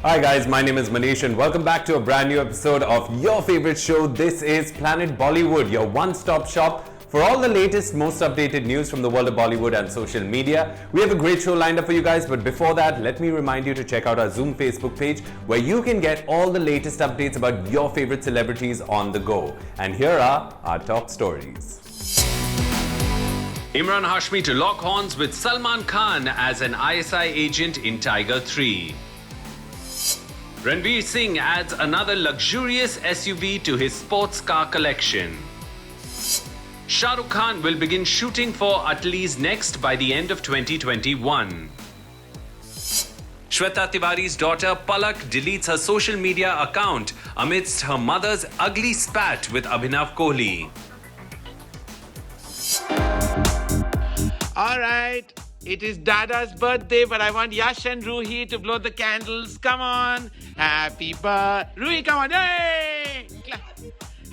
Hi guys, my name is Manish and welcome back to a brand new episode of your favorite show. This is Planet Bollywood, your one-stop shop for all the latest, most updated news from the world of Bollywood and social media. We have a great show lined up for you guys, but before that, let me remind you to check out our Zoom Facebook page where you can get all the latest updates about your favorite celebrities on the go. And here are our top stories. Imran Hashmi to lock horns with Salman Khan as an ISI agent in Tiger 3. Ranveer Singh adds another luxurious SUV to his sports car collection. Shah Rukh Khan will begin shooting for Atli's Next by the end of 2021. Shweta Tiwari's daughter Palak deletes her social media account amidst her mother's ugly spat with Abhinav Kohli. All right, it is Dada's birthday, but I want Yash and Ruhi to blow the candles. Come on. Happy birthday. Ruhi, come on. Hey!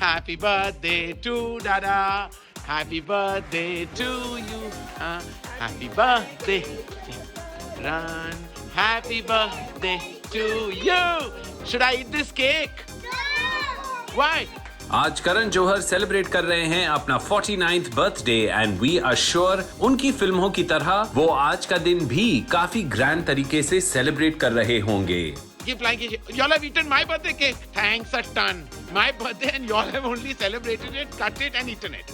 Happy birthday to Dada. Happy birthday to you. Happy birthday. Run. Happy birthday to you. Should I eat this cake? No. Why? आज Karan Johar celebrate कर रहे हैं अपना 49th birthday and we are sure उनकी फिल्मों की तरह वो आज का दिन भी काफी ग्रैंड तरीके से सेलिब्रेट कर रहे होंगे. Keep flying. Y'all have eaten my birthday cake. Thanks a ton. My birthday and y'all have only celebrated it, cut it and eaten it.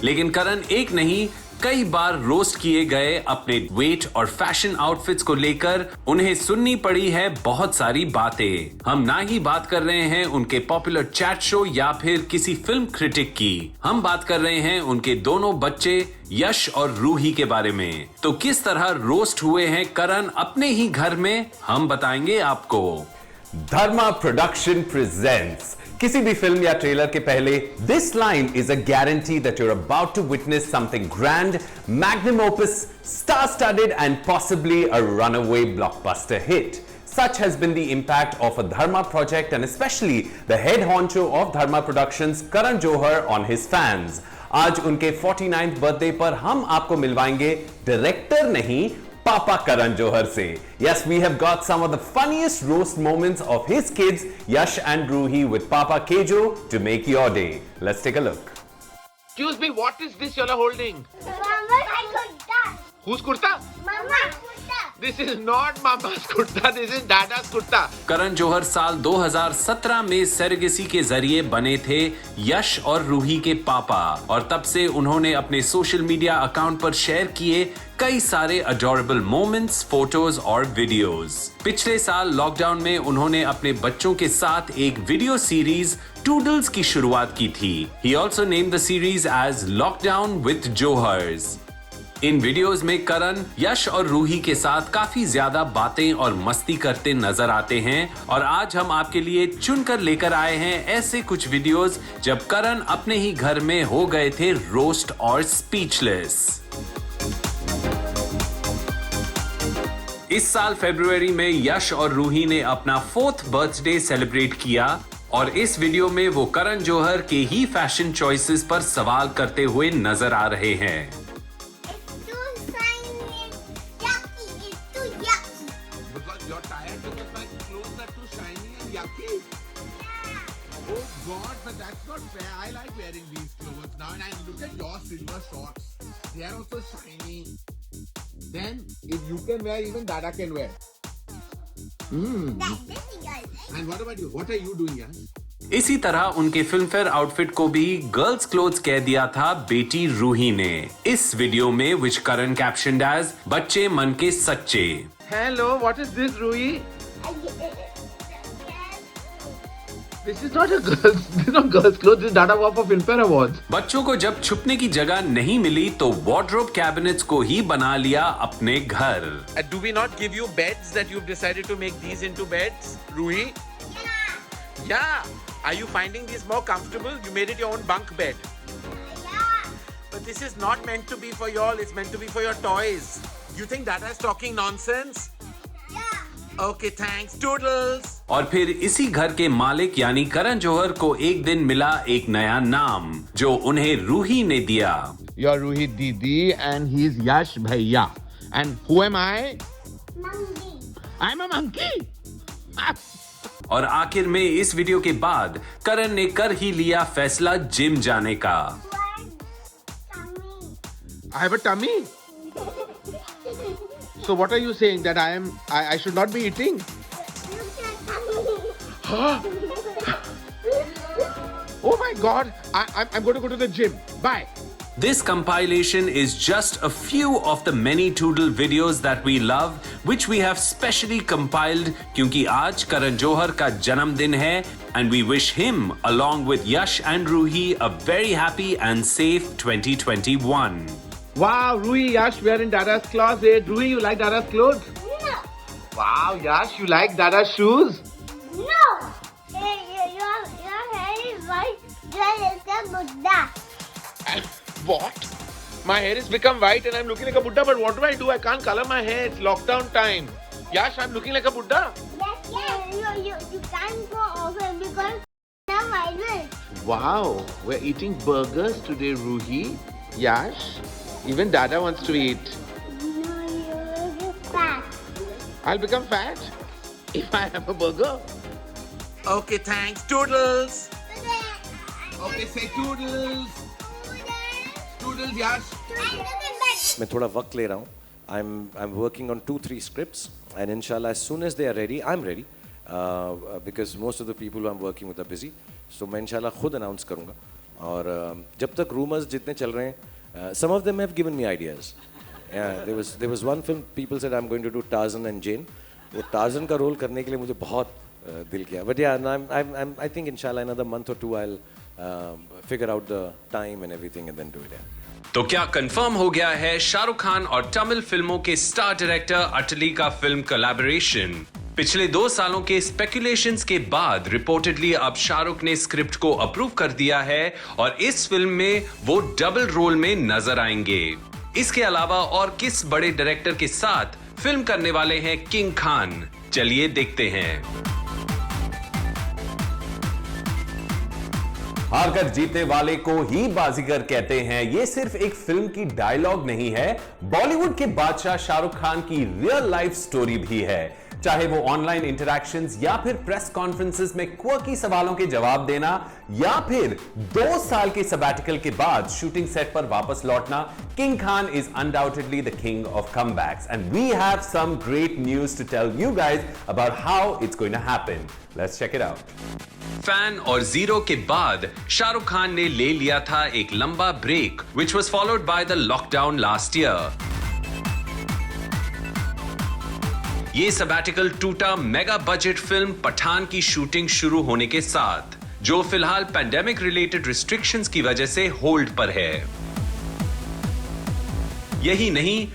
लेकिन करण एक नहीं कई बार रोस्ट किए गए अपने वेट और फैशन आउटफिट्स को लेकर उन्हें सुननी पड़ी है बहुत सारी बातें. हम ना ही बात कर रहे हैं उनके पॉपुलर चैट शो या फिर किसी फिल्म क्रिटिक की. हम बात कर रहे हैं उनके दोनों बच्चे यश और रूही के बारे में. तो किस तरह रोस्ट हुए हैं करण अपने ही घर में हम बताएंगे आपको. धर्मा प्रोडक्शन प्रेजेंट्स. किसी भी फिल्म या ट्रेलर के पहले this line is a guarantee that you're about to witness something grand, magnum opus, star-studded and possibly a runaway blockbuster hit. Such has been the impact of a Dharma project and especially the head honcho of Dharma Productions, Karan Johar, on his fans. आज उनके 49th birthday पर हम आपको मिलवाएंगे director नहीं Papa Karan Johar se. Yes, we have got some of the funniest roast moments of his kids, Yash and Ruhi, with Papa Kejo to make your day. Let's take a look. Excuse me, what is this y'all are holding? Mama's kurta. Whose kurta? Mama's kurta. This is not Mama's kurta, this is Dada's kurta. Karan Johar साल 2017 में सेरेगेसी के जरिए बने थे यश और रूही के पापा और तब से उन्होंने अपने सोशल मीडिया अकाउंट पर शेयर किए कई सारे अडोरेबल मोमेंट्स, फोटोज और वीडियोस. पिछले साल लॉकडाउन में उन्होंने अपने बच्चों के साथ एक वीडियो सीरीज टूडल्स की शुरुआत की थी. He also named the series as Lockdown with Johars. In videos में करण यश और रूही के साथ काफी ज्यादा बातें और मस्ती करते नजर आते हैं और आज हम आपके लिए चुनकर लेकर आए हैं ऐसे कुछ वीडियोस जब करण अपने ही घर में हो गए थे रोस्ट और स्पीचलेस. इस साल फरवरी में यश और रूही ने अपना 4th बर्थडे सेलिब्रेट किया और इस वीडियो में वो करण जौहर के ही फैशन चॉइसेस पर सवाल करते हुए नजर आ रहे हैं. You're tired because my clothes are too shiny and yucky? Yeah. Oh God, but that's not fair. I like wearing these clothes now and I look at your silver shorts. They are also shiny. Then, if you can wear, even Dada can wear. And what about you? What are you doing, yaar? इसी तरह उनके Filmfare outfit को भी girls clothes कह दिया था बेटी रूही ने इस वीडियो में which Karan captioned as बच्चे मन के सच्चे. Hello, what is this, Ruhi? This is not girls' clothes. This is Dada wore for Filmfare Awards. बच्चों को जब छुपने की जगह नहीं मिली तो वार्डरोब कैबिनेट्स को ही बना लिया अपने घर. Do we not give you beds that you've decided to make these into beds, Ruhi? Yeah. Are you finding these more comfortable? You made it your own bunk bed. Yeah. But this is not meant to be for y'all. It's meant to be for your toys. You think Dada is talking nonsense? Yeah. Okay, thanks. Toodles. और फिर इसी घर के मालिक यानी करण जौहर को एक दिन मिला एक नया नाम जो उन्हें रूही ने दिया. You're Ruhi Didi and he's Yash Bhaiya. And who am I? Mummy. I'm a monkey. और आखिर में इस वीडियो के बाद करण ने कर ही लिया फैसला जिम जाने का। I have a tummy. So what are you saying, that I should not be eating? Oh my God! I'm going to go to the gym. Bye. This compilation is just a few of the many Toodle videos that we love, which we have specially compiled क्योंकि आज करण जौहर का जन्मदिन है, and we wish him along with Yash and Ruhi a very happy and safe 2021. Wow, Ruhi, Yash, we are in Dada's closet. Ruhi, you like Dada's clothes? No. Wow, Yash, you like Dada's shoes? No. Hey, your hair is white. Just like a Buddha. What? My hair has become white and I'm looking like a Buddha, but what do? I can't color my hair. It's lockdown time. Yash, I'm looking like a Buddha. Yes. You can't go often because the virus. Wow, we're eating burgers today, Ruhi. Yash, even Dada wants to eat. No, you're fat. I'll become fat if I have a burger. Okay, thanks. Toodles. Okay, say toodles. Toodles, Yash. मैं थोड़ा वक्त ले रहा हूँ. I'm working on 2-3 scripts and inshallah as soon as they are ready, I'm ready because most of the people who I'm working with are busy. So मैं inshallah खुद announce करूँगा. और जब तक rumors जितने चल रहे हैं, some of them have given me ideas. Yeah, there was one film people said I'm going to do Tarzan and Jane. वो Tarzan का रोल करने के लिए मुझे बहुत दिल किया. But yeah, I think inshallah another month or two I'll figure out the time and everything and then do it. Yeah. तो क्या कंफर्म हो गया है शाहरुख खान और तमिल फिल्मों के स्टार डायरेक्टर अटली का फिल्म कोलैबोरेशन? पिछले 2 सालों के स्पेकुलेशंस के बाद रिपोर्टेडली अब शाहरुख ने स्क्रिप्ट को अप्रूव कर दिया है और इस फिल्म में वो डबल रोल में नजर आएंगे। इसके अलावा और किस बड़े डायरेक्टर के साथ फिल्म करने वाले हैं किंग खान? चलिए देखते हैं। हारकर जीतने वाले को ही बाजीगर कहते हैं। ये सिर्फ एक फिल्म की डायलॉग नहीं है, बॉलीवुड के बादशाह शाहरुख खान की रियल लाइफ स्टोरी भी है। चाहे वो ऑनलाइन इंटरैक्शंस या फिर प्रेस कॉन्फ्रेंसेस में क्वर्की सवालों के जवाब देना या फिर 2 साल के सबैटिकल के बाद शूटिंग सेट पर वापस लौटना, king Khan is undoubtedly the king of comebacks and we have some great news to tell you guys about how it's going to happen. Let's check it out. Fan और जीरो के बाद शाहरुख खान ने ले लिया था एक लंबा break which was followed by the lockdown last year. ये सबैटिकल टूटा मेगा बजट फिल्म पठान की शूटिंग शुरू होने के साथ, जो फिलहाल पैंडेमिक रिलेटेड रिस्ट्रिक्शंस की वजह से होल्ड पर है। यही नहीं,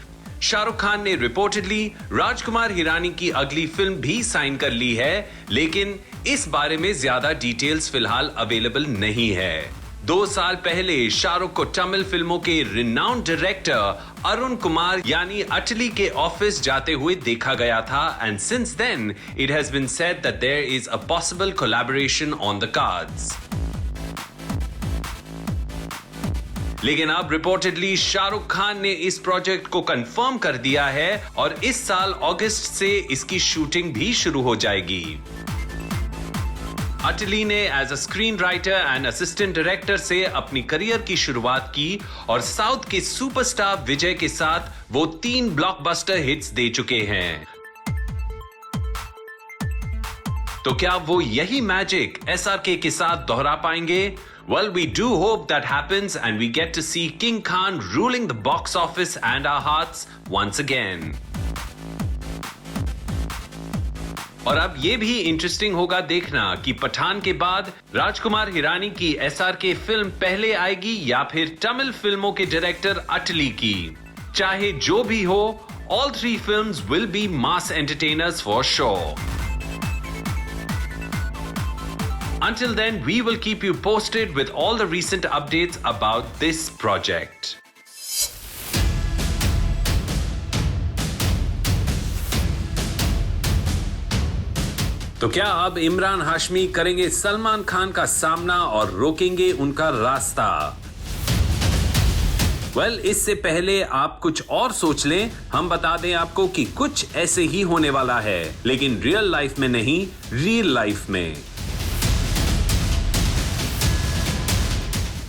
शाहरुख खान ने रिपोर्टेडली राजकुमार हिरानी की अगली फिल्म भी साइन कर ली है, लेकिन इस बारे में ज्यादा डिटेल्स फिलहाल अवेलेबल नहीं है। 2 साल पहले शाहरुख को तमिल फिल्मों के रिनाउंड डायरेक्टर अरुण कुमार यानी अटली के ऑफिस जाते हुए देखा गया था and since then it has been said that there is a possible collaboration on the cards. लेकिन अब रिपोर्टेडली शाहरुख खान ने इस प्रोजेक्ट को कंफर्म कर दिया है और इस साल अगस्त से इसकी शूटिंग भी शुरू हो जाएगी। अटली ने as a screen writer and assistant director से अपनी करियर की शुरुआत की और साउथ के सुपरस्टार विजय के साथ वो 3 ब्लॉकबस्टर हिट्स दे चुके हैं। तो क्या वो यही मैजिक एसआरके के साथ दोहरा पाएंगे? Well, we do hope that happens and we get to see King Khan ruling the box office and our hearts once again. और अब ये भी इंटरेस्टिंग होगा देखना कि पठान के बाद राजकुमार हिरानी की एसआरके फिल्म पहले आएगी या फिर तमिल फिल्मों के डायरेक्टर अटली की। चाहे जो भी हो, all 3 films will be mass entertainers for sure. Until then, we will keep you posted with all the recent updates about this project. तो क्या अब इमरान हाशमी करेंगे सलमान खान का सामना और रोकेंगे उनका रास्ता? इससे पहले आप कुछ और सोच लें, हम बता दें आपको कि कुछ ऐसे ही होने वाला है, लेकिन रियल लाइफ में नहीं, रियल लाइफ में।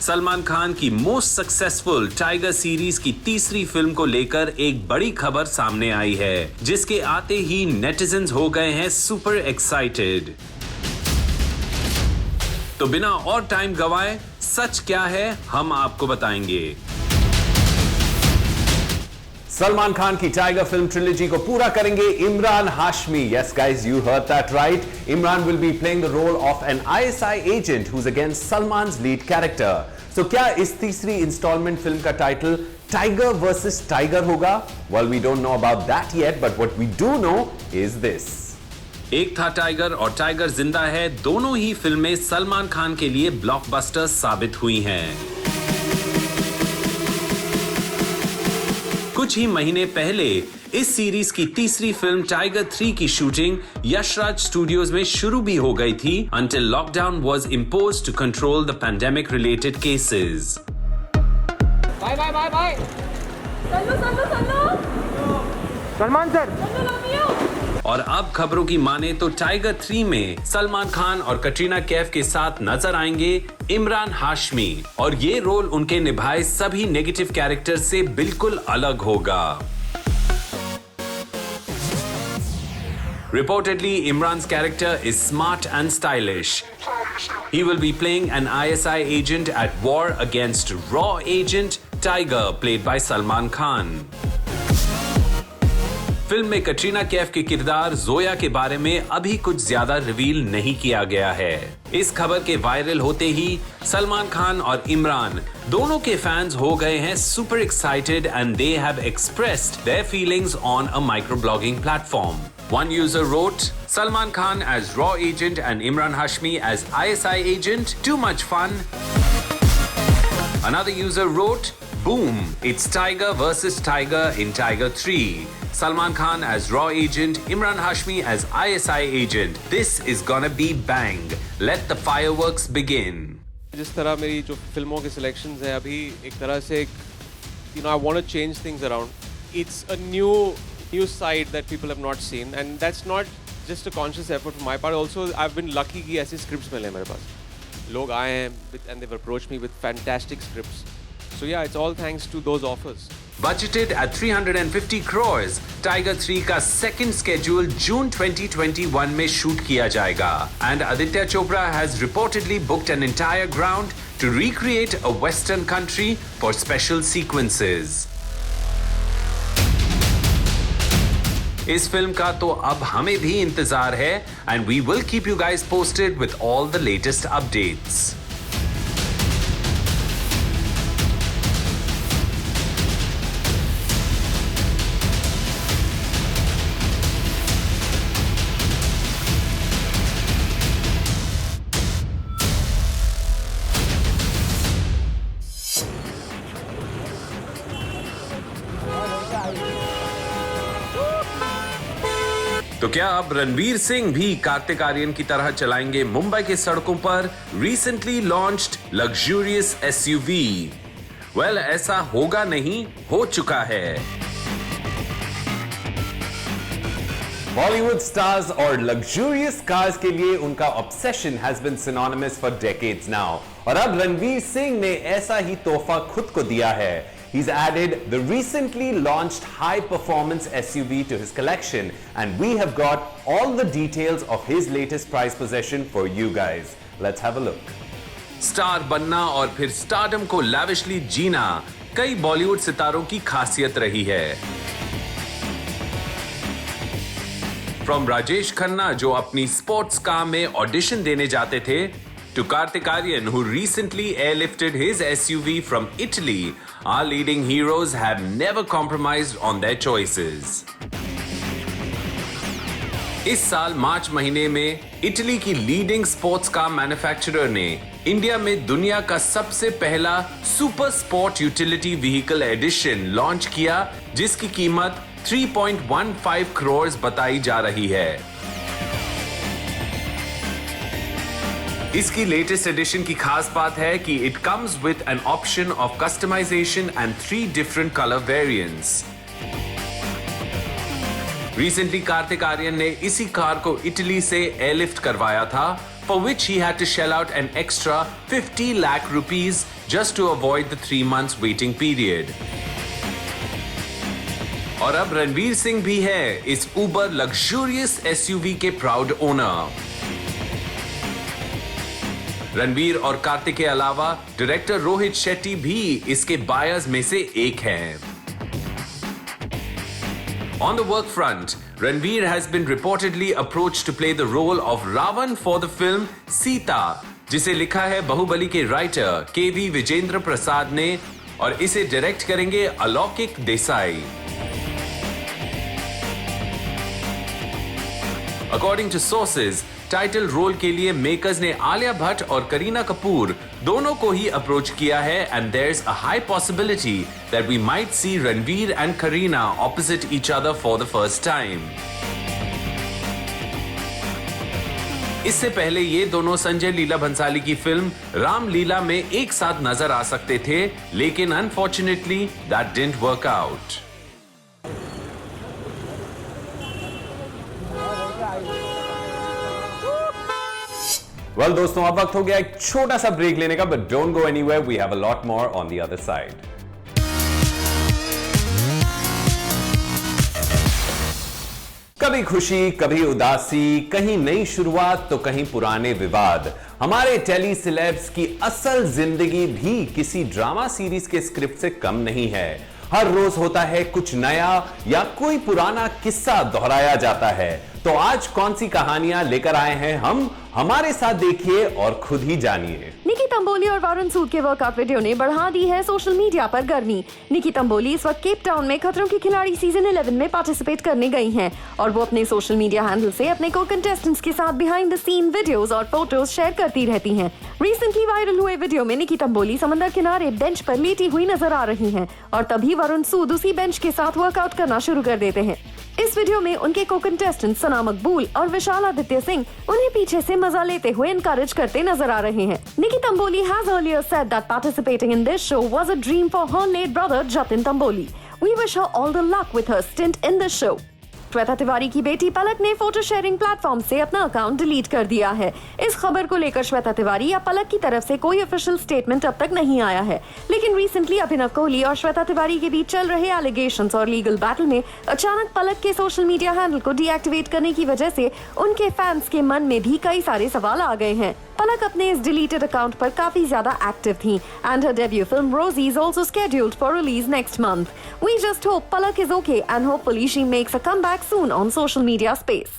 सलमान खान की मोस्ट सक्सेसफुल टाइगर सीरीज की तीसरी फिल्म को लेकर एक बड़ी खबर सामने आई है, जिसके आते ही नेटिजन्स हो गए हैं सुपर एक्साइटेड। तो बिना और टाइम गवाए सच क्या है हम आपको बताएंगे। सलमान खान की टाइगर फिल्म ट्रिलॉजी को पूरा करेंगे Imran Hashmi. Yes guys, you heard that right. Imran will be playing the role of an ISI agent who's against Salman's lead character. So क्या इस तीसरी इंस्टॉलमेंट फिल्म का टाइटल टाइगर वर्सेस टाइगर होगा? Well, we don't know about that yet, but what we do know is this. एक था tiger और tiger जिंदा है, दोनों ही फिल्में सलमान खान के लिए ब्लॉकबस्टर साबित हुई हैं। कुछ ही महीने पहले इस सीरीज की तीसरी फिल्म टाइगर 3 की शूटिंग यशराज स्टूडियोज में शुरू भी हो गई थी until lockdown was imposed to control the pandemic related cases. Bye bye bye bye. Salman sir love you. और अब खबरों की माने तो टाइगर 3 में सलमान खान और कटरीना कैफ के साथ नजर आएंगे इमरान हाशमी, और ये रोल उनके निभाए सभी नेगेटिव कैरेक्टर से बिल्कुल अलग होगा। Reportedly, Imran's character is smart and stylish. He will be playing an ISI agent at war against Raw agent Tiger, played by Salman Khan. Film में कटरीना कैफ के किरदार जोया के बारे में अभी कुछ ज्यादा रिवील नहीं किया गया है। इस खबर के वायरल होते ही सलमान खान और इमरान दोनों के फैंस हो गए हैं super excited and they have expressed their feelings on a microblogging platform. One user wrote, Salman Khan as Raw agent and Imran Hashmi as ISI agent, too much fun. Another user wrote, boom, it's Tiger versus Tiger in Tiger 3. Salman Khan as Raw agent, Imran Hashmi as ISI agent. This is gonna be bang. Let the fireworks begin. जिस तरह मेरी जो फिल्मों के selections हैं अभी एक तरह से I want to change things around. It's a new side that people have not seen, and that's not just a conscious effort from my part. Also, I've been lucky कि ऐसे scripts मिले मेरे पास, लोग आए हैं and they've approached me with fantastic scripts. So yeah, it's all thanks to those offers. Budgeted at 350 crores, Tiger 3 का second schedule June 2021 में shoot किया जाएगा, and Aditya Chopra has reportedly booked an entire ground to recreate a Western country for special sequences. इस film का तो अब हमें भी इंतजार है, and we will keep you guys posted with all the latest updates. तो क्या अब रणवीर सिंह भी कार्तिक आर्यन की तरह चलाएंगे मुंबई के सड़कों पर recently launched luxurious SUV? Well, ऐसा होगा नहीं, हो चुका है। बॉलीवुड स्टार्स और लग्जूरियस कार्स के लिए उनका obsession has been synonymous for decades now, और अब रणवीर सिंह ने ऐसा ही तोहफा खुद को दिया है। He's added the recently launched high-performance SUV to his collection, and we have got all the details of his latest prized possession for you guys. Let's have a look. Star बनना और फिर स्टारडम को lavishly जीना कई बॉलीवुड सितारों की खासियत रही है। फ्रॉम राजेश खन्ना, जो अपनी स्पोर्ट्स कार में ऑडिशन देने जाते थे, to Kartik Aaryan, who recently airlifted his SUV from Italy, our leading heroes have never compromised on their choices. इस साल मार्च महीने में इटली की लीडिंग स्पोर्ट्स कार मैन्युफैक्चरर ने इंडिया में दुनिया का सबसे पहला super sport utility vehicle edition launch किया, जिसकी कीमत 3.15 करोड़ बताई जा रही है। इसकी लेटेस्ट एडिशन की खास बात है कि it comes with an option of customization and 3 different colour variants. Recently Kartik Aaryan ने इसी कार को इटली से एयरलिफ्ट करवाया था, for which he had to shell out an extra 50 lakh rupees just to avoid the 3 months waiting period. और अब रणवीर सिंह भी है इस उबर लग्जूरियस एसयूवी के प्राउड ओनर। रणवीर और कार्तिक के अलावा डायरेक्टर रोहित शेट्टी भी इसके बायर्स में से एक हैं। On the work front, Ranveer has been reportedly approached to play the role of Ravan for the film Sita, जिसे लिखा है बाहुबली के राइटर केवी विजेंद्र प्रसाद ने, और इसे डायरेक्ट करेंगे Alaukik Desai. According to sources, title role के लिए मेकर्स ने आलिया भट्ट और करीना कपूर दोनों को ही अप्रोच किया है, and there is a high possibility that we might see Ranveer and Kareena opposite each other for the first time. इससे पहले ये दोनों संजय लीला भंसाली की फिल्म रामलीला में एक साथ नजर आ सकते थे, लेकिन unfortunately that didn't work out. Well दोस्तों, अब वक्त हो गया एक छोटा सा ब्रेक लेने का, but don't go anywhere, we have a lot more on the other side. Kabhi Khushi, कभी उदासी, कहीं नई शुरुआत तो कहीं पुराने विवाद। हमारे टेली सेलेब्स की असल जिंदगी भी किसी ड्रामा सीरीज के स्क्रिप्ट से कम नहीं है। हर रोज होता है कुछ नया या कोई पुराना किस्सा दोहराया जाता है। तो आज कौन सी कहानियां लेकर आए हैं हम, हमारे साथ देखिए और खुद ही जानिए। निकी तंबोली और वरुण सूद के वर्कआउट वीडियो ने बढ़ा दी है सोशल मीडिया पर गर्मी। निकी तंबोली इस वक्त केप टाउन में खतरों के खिलाड़ी सीजन 11 में पार्टिसिपेट करने गई हैं और वो अपने सोशल मीडिया हैंडल से अपने को कंटेस्टेंट्स के साथ बिहाइंड द सीन वीडियोस और फोटोज शेयर करती रहती हैं। रिसेंटली वायरल हुए वीडियो में निकी तंबोली समंदर किनारे बेंच पर लेटी हुई नजर आ रही हैं और तभी वरुण सूद उसी बेंच के साथ वर्कआउट करना शुरू कर देते हैं। इस वीडियो में उनके को कंटेस्टेंट सना मकबूल और विशाल आदित्य सिंह उन्हें पीछे से मजा लेते हुए इनकरेज करते नजर आ रहे हैं। निकी Tamboli has earlier said that participating in this show was a dream for her late brother Jatin Tamboli. We wish her all the luck with her stint in the show. Shweta Tiwari की बेटी पलक ने फोटो शेयरिंग प्लेटफॉर्म से अपना account delete कर दिया है। इस खबर को लेकर श्वेता तिवारी या पलक की तरफ से कोई ऑफिशियल स्टेटमेंट अब तक नहीं आया है, लेकिन रिसेंटली अभिनव कोहली और श्वेता तिवारी के बीच चल रहे एलिगेशंस और लीगल बैटल में अचानक पलक के सोशल मीडिया हैंडल को डीएक्टिवेट करने की वजह से उनके फैंस के मन में भी कई सारे सवाल आ गए हैं। पलक अपने इस डिलीटेड अकाउंट पर काफी ज्यादा एक्टिव थी एंड हर डेब्यू फिल्म रोजी is also scheduled for release next month. We just hope Palak is okay and hopefully she makes a comeback soon on social media space.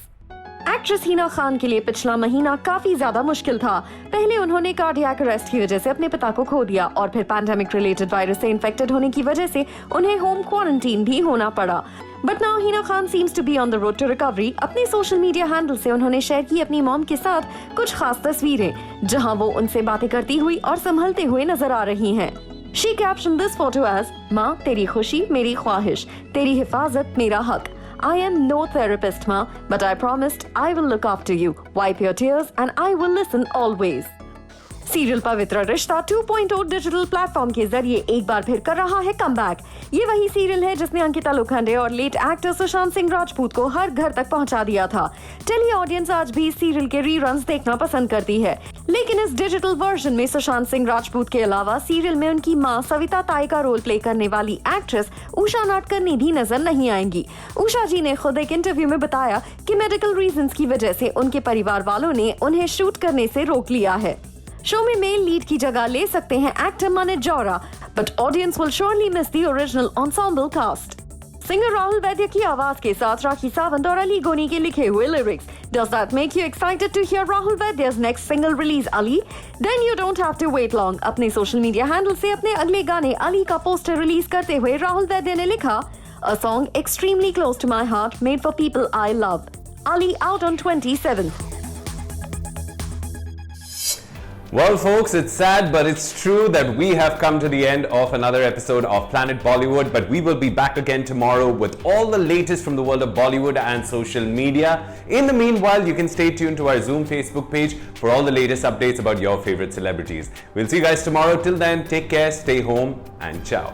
Actress Hina Khan के लिए पिछला महीना काफी ज्यादा मुश्किल था। पहले उन्होंने कार्डियक अरेस्ट की वजह से अपने पिता को खो दिया और फिर पैंडेमिक रिलेटेड वायरस से इन्फेक्टेड होने की वजह से उन्हें होम क्वारंटीन भी होना पड़ा। But now Hina Khan seems to be on the road to recovery. अपने सोशल मीडिया हैंडल से उन्होंने शेयर की अपनी मॉम के साथ कुछ खास तस्वीरें, जहां वो उनसे बातें करती हुई और संभलते हुए नजर आ रही हैं। She captioned this photo as, माँ तेरी खुशी मेरी ख्वाहिश, तेरी हिफाजत मेरा हक। I am no therapist, Ma, but I promised I will look after you. Wipe your tears and I will listen always. Serial पवित्र रिश्ता 2.0 डिजिटल प्लेटफॉर्म के जरिए एक बार फिर कर रहा है कमबैक। ये वही सीरियल है जिसने अंकिता लोखंडे और लेट एक्टर सुशांत सिंह राजपूत को हर घर तक पहुंचा दिया था। टेली ऑडियंस आज भी इस सीरियल के रीरन्स देखना पसंद करती है, लेकिन इस डिजिटल वर्जन में सुशांत सिंह राजपूत के अलावा सीरियल में उनकी मां सविता ताई का रोल प्ले करने वाली एक्ट्रेस उषा नाटकर्णी भी नजर नहीं आएंगी। उषा जी ने खुद एक इंटरव्यू में बताया कि मेडिकल रीजंस की वजह से उनके परिवार वालों ने उन्हें शूट करने से रोक लिया है। शो में मेल लीड की जगह ले सकते हैं actor Manik Johra, but audience will surely miss the original ensemble cast. Singer Rahul Vaidya की आवाज के साथ राखी सावंत और अली गोनी के लिखे हुए lyrics. Does that make you excited to hear Rahul Vaidya's next single release, Ali? Then you don't have to wait long. अपने सोशल मीडिया हैंडल से अपने अगले गाने अली का पोस्टर रिलीज करते हुए राहुल वैद्य ने लिखा, A song extremely close to my heart, made for people I love. Ali out on 27th. Well, folks, it's sad, but it's true that we have come to the end of another episode of Planet Bollywood, but we will be back again tomorrow with all the latest from the world of Bollywood and social media. In the meanwhile, you can stay tuned to our Zoom Facebook page for all the latest updates about your favorite celebrities. We'll see you guys tomorrow. Till then, take care, stay home, and ciao.